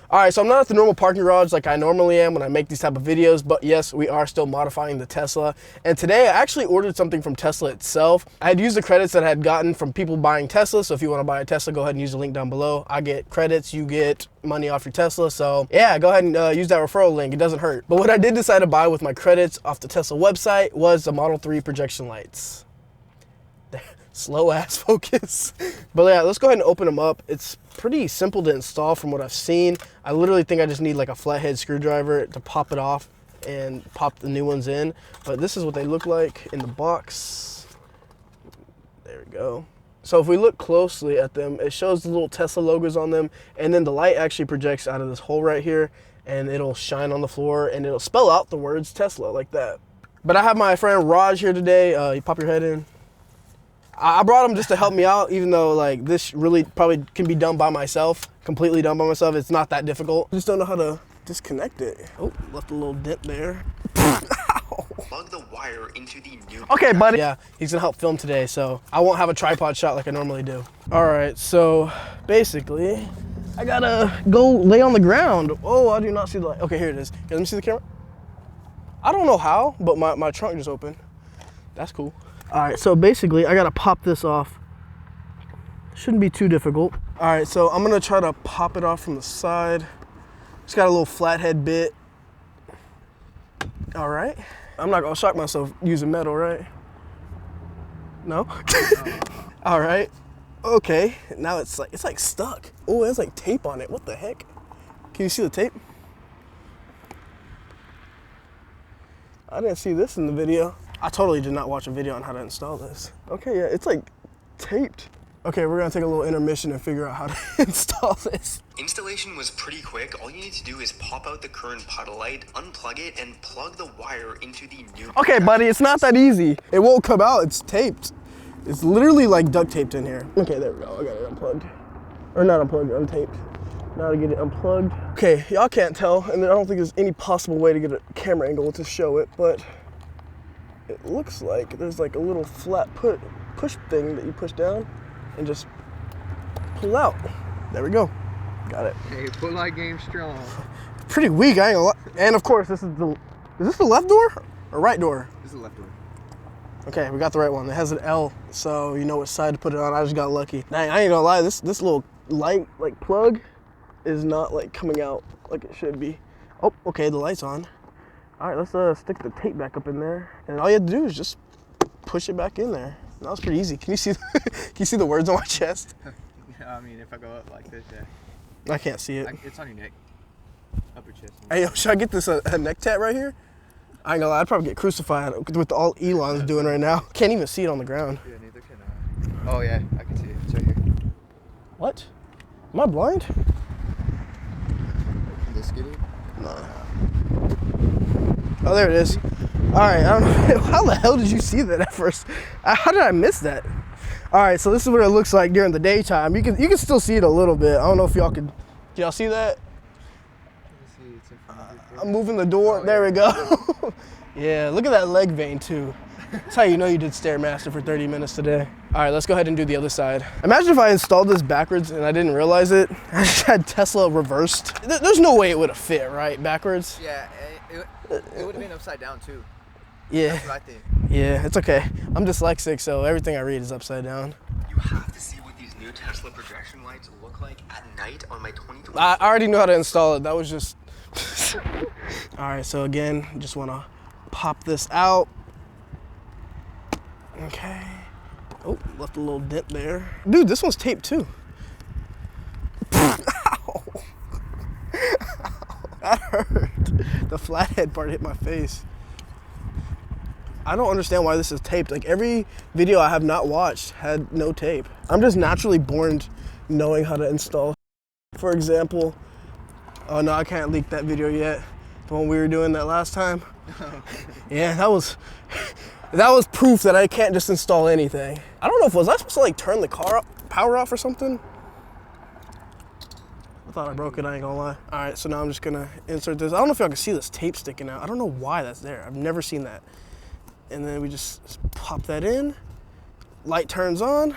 All right, so I'm not at the normal parking garage like I normally am when I make these type of videos, but yes, we are still modifying the Tesla. And today I actually ordered something from Tesla itself. I had used the credits that I had gotten from people buying Tesla, so if you want to buy a Tesla, go ahead and use the link down below. I get credits, you get money off your Tesla, so yeah, go ahead and use that referral link. It doesn't hurt. But what I did decide to buy with my credits off the Tesla website was the Model 3 projection lights. Slow ass focus. But yeah, let's go ahead and open them up. It's pretty simple to install from what I've seen. I literally think I just need like a flathead screwdriver to pop it off and pop the new ones in. But this is what they look like in the box. There we go. So if we look closely at them, it shows the little Tesla logos on them, and then the light actually projects out of this hole right here, and it'll shine on the floor and it'll spell out the words Tesla like that. But I have my friend Raj here today. You pop your head in. I brought him just to help me out, even though like this really probably can be done by myself, completely done by myself. It's not that difficult. I just don't know how to disconnect it. Oh, left a little dent there. Plug the wire into the new. Okay, buddy. Yeah, he's gonna help film today, so I won't have a tripod shot like I normally do. All right, so basically, I gotta go lay on the ground. Oh, I do not see the light. Okay, here it is. Okay, let me see the camera. I don't know how, but my trunk just opened. That's cool. All right, so basically I gotta pop this off. Shouldn't be too difficult. All right, so I'm gonna try to pop it off from the side. It's got a little flathead bit. All right. I'm not gonna shock myself using metal, right? No? All right. Okay, now it's like stuck. Oh, there's like tape on it. What the heck? Can you see the tape? I didn't see this in the video. I totally did not watch a video on how to install this. Okay, yeah, it's like taped. Okay, we're gonna take a little intermission and figure out how to install this. Installation was pretty quick. All you need to do is pop out the current puddle light, unplug it, and plug the wire into the new. Okay, buddy, it's not that easy. It won't come out, it's taped. It's literally like duct taped in here. Okay, there we go, I got it unplugged. Or not unplugged, untaped. Now to get it unplugged. Okay, y'all can't tell, and I don't think there's any possible way to get a camera angle to show it, but it looks like there's like a little flat push thing that you push down and just pull out. There we go. Got it. Hey, pull light game strong. Pretty weak, I ain't gonna lie. And of course, is this the left door or right door? This is the left door. Okay, we got the right one. It has an L, so you know what side to put it on. I just got lucky. Dang, I ain't gonna lie, this little light like plug is not like coming out like it should be. Oh, okay, the light's on. All right, let's stick the tape back up in there. And all you have to do is just push it back in there. That was pretty easy. Can you see can you see the words on my chest? Yeah, I mean, if I go up like this, yeah. I can't see it. It's on your neck. Upper chest. Hey, yo, should I get this a neck tat right here? I ain't gonna lie, I'd probably get crucified with all Elon's doing right now. Can't even see it on the ground. Yeah, neither can I. Oh yeah, I can see it. It's right here. What? Am I blind? This get it? No. Oh, there it is. All right, I don't know. How the hell did you see that at first? How did I miss that? All right, so this is what it looks like during the daytime. You can still see it a little bit. I don't know if y'all can y'all see that? I'm moving the door. There we go. Yeah, look at that leg vein too. That's how you know you did Stairmaster for 30 minutes today. All right, let's go ahead and do the other side. Imagine if I installed this backwards and I didn't realize it. I just had Tesla reversed. There's no way it would have fit, right, backwards? Yeah, it would have been upside down too. Yeah. That's what I think. Yeah, it's okay. I'm dyslexic, so everything I read is upside down. You have to see what these new Tesla projection lights look like at night on my 2020. I already knew how to install it. That was just... All right, so again, just want to pop this out. Okay. Oh, left a little dent there. Dude, this one's taped too. Ow. That hurt. The flathead part hit my face. I don't understand why this is taped. Like every video I have not watched had no tape. I'm just naturally born knowing how to install. For example, oh no, I can't leak that video yet. The one we were doing that last time. Yeah, that was proof that I can't just install anything. I don't know if was I supposed to like turn the car power off or something? I thought I broke it, I ain't gonna lie. All right, so now I'm just gonna insert this. I don't know if y'all can see this tape sticking out. I don't know why that's there. I've never seen that. And then we just pop that in. Light turns on.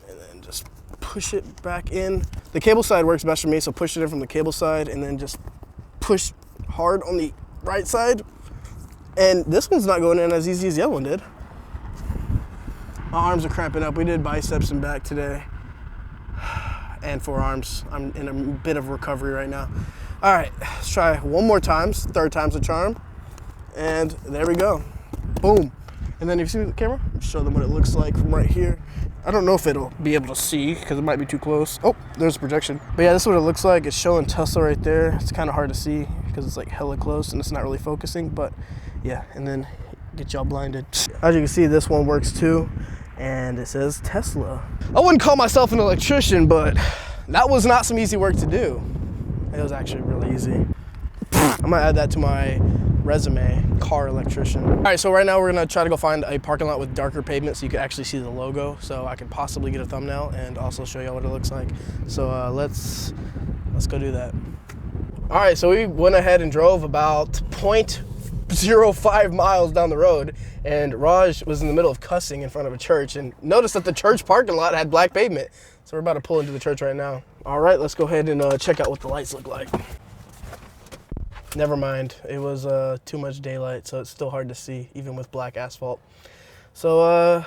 And then just push it back in. The cable side works best for me, so push it in from the cable side and then just push hard on the right side. And this one's not going in as easy as the other one did. My arms are cramping up. We did biceps and back today. And forearms. I'm in a bit of recovery right now. All right, let's try one more time. Third time's a charm. And there we go. Boom. And then if you see the camera, show them what it looks like from right here. I don't know if it'll be able to see because it might be too close. Oh, there's projection. But yeah, this is what it looks like. It's showing Tesla right there. It's kind of hard to see because it's like hella close and it's not really focusing, but yeah, and then get y'all blinded. As you can see, this one works too. And it says Tesla. I wouldn't call myself an electrician, but that was not some easy work to do. It was actually really easy. I'm gonna add that to my resume, car electrician. All right, so right now we're gonna try to go find a parking lot with darker pavement so you can actually see the logo, so I can possibly get a thumbnail and also show you what it looks like. So let's go do that. All right, so we went ahead and drove about 0.05 miles down the road, and Raj was in the middle of cussing in front of a church and noticed that the church parking lot had black pavement. So we're about to pull into the church right now. All right, let's go ahead and check out what the lights look like. Never mind, it was too much daylight, so it's still hard to see, even with black asphalt. So,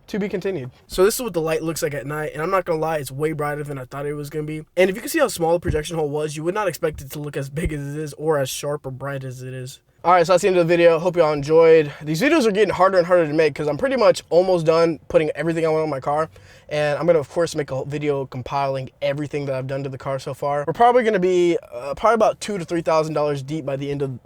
to be continued. So this is what the light looks like at night, and I'm not gonna lie, it's way brighter than I thought it was gonna be. And if you can see how small the projection hole was, you would not expect it to look as big as it is or as sharp or bright as it is. All right, so that's the end of the video. Hope y'all enjoyed. These videos are getting harder and harder to make because I'm pretty much almost done putting everything I want on my car. And I'm gonna, of course, make a video compiling everything that I've done to the car so far. We're probably gonna be probably about $2,000 to $3,000 deep by the end of,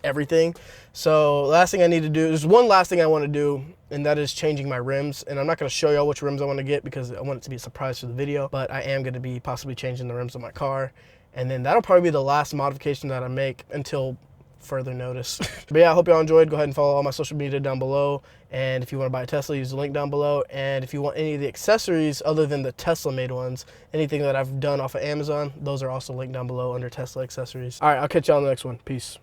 everything. So last thing I need to do, there's one last thing I wanna do, and that is changing my rims. And I'm not gonna show y'all which rims I wanna get because I want it to be a surprise for the video, but I am gonna be possibly changing the rims on my car. And then that'll probably be the last modification that I make until further notice. But yeah, I hope y'all enjoyed. Go ahead and follow all my social media down below. And if you want to buy a Tesla, use the link down below. And if you want any of the accessories other than the Tesla made ones, anything that I've done off of Amazon, those are also linked down below under Tesla accessories. All right, I'll catch y'all on the next one. Peace.